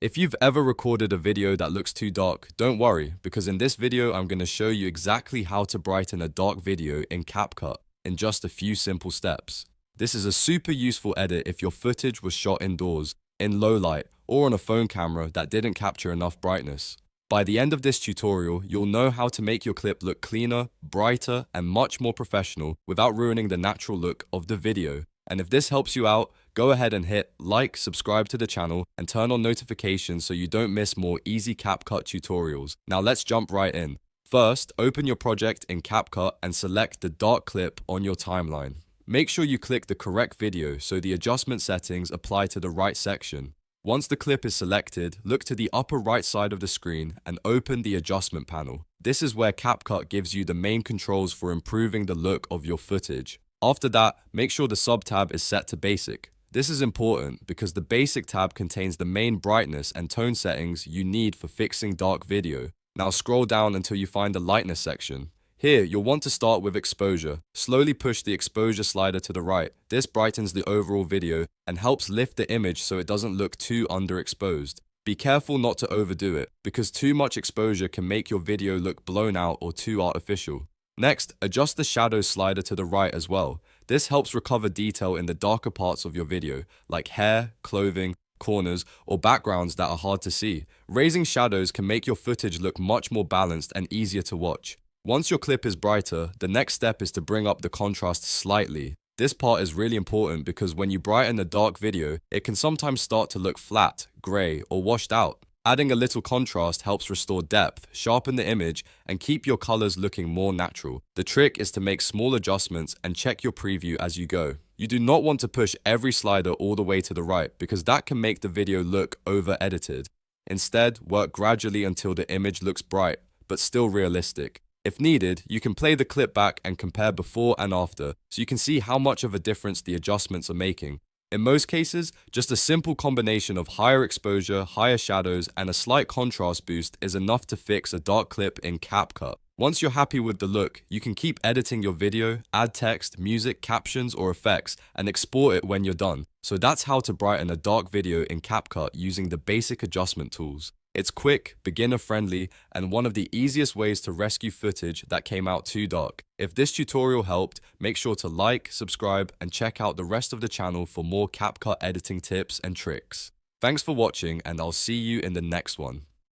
If you've ever recorded a video that looks too dark, don't worry, because in this video I'm going to show you exactly how to brighten a dark video in CapCut in just a few simple steps. This is a super useful edit if your footage was shot indoors, in low light, or on a phone camera that didn't capture enough brightness. By the end of this tutorial, you'll know how to make your clip look cleaner, brighter, and much more professional without ruining the natural look of the video. And if this helps you out, go ahead and hit like, subscribe to the channel, and turn on notifications so you don't miss more easy CapCut tutorials. Now let's jump right in. First, open your project in CapCut and select the dark clip on your timeline. Make sure you click the correct video so the adjustment settings apply to the right section. Once the clip is selected, look to the upper right side of the screen and open the adjustment panel. This is where CapCut gives you the main controls for improving the look of your footage. After that, make sure the sub-tab is set to basic. This is important because the basic tab contains the main brightness and tone settings you need for fixing dark video. Now scroll down until you find the lightness section. Here, you'll want to start with exposure. Slowly push the exposure slider to the right. This brightens the overall video and helps lift the image so it doesn't look too underexposed. Be careful not to overdo it, because too much exposure can make your video look blown out or too artificial. Next, adjust the shadow slider to the right as well. This helps recover detail in the darker parts of your video, like hair, clothing, corners, or backgrounds that are hard to see. Raising shadows can make your footage look much more balanced and easier to watch. Once your clip is brighter, the next step is to bring up the contrast slightly. This part is really important because when you brighten a dark video, it can sometimes start to look flat, grey, or washed out. Adding a little contrast helps restore depth, sharpen the image, and keep your colors looking more natural. The trick is to make small adjustments and check your preview as you go. You do not want to push every slider all the way to the right because that can make the video look over-edited. Instead, work gradually until the image looks bright, but still realistic. If needed, you can play the clip back and compare before and after so you can see how much of a difference the adjustments are making. In most cases, just a simple combination of higher exposure, higher shadows, and a slight contrast boost is enough to fix a dark clip in CapCut. Once you're happy with the look, you can keep editing your video, add text, music, captions, or effects, and export it when you're done. So that's how to brighten a dark video in CapCut using the basic adjustment tools. It's quick, beginner-friendly, and one of the easiest ways to rescue footage that came out too dark. If this tutorial helped, make sure to like, subscribe, and check out the rest of the channel for more CapCut editing tips and tricks. Thanks for watching, and I'll see you in the next one.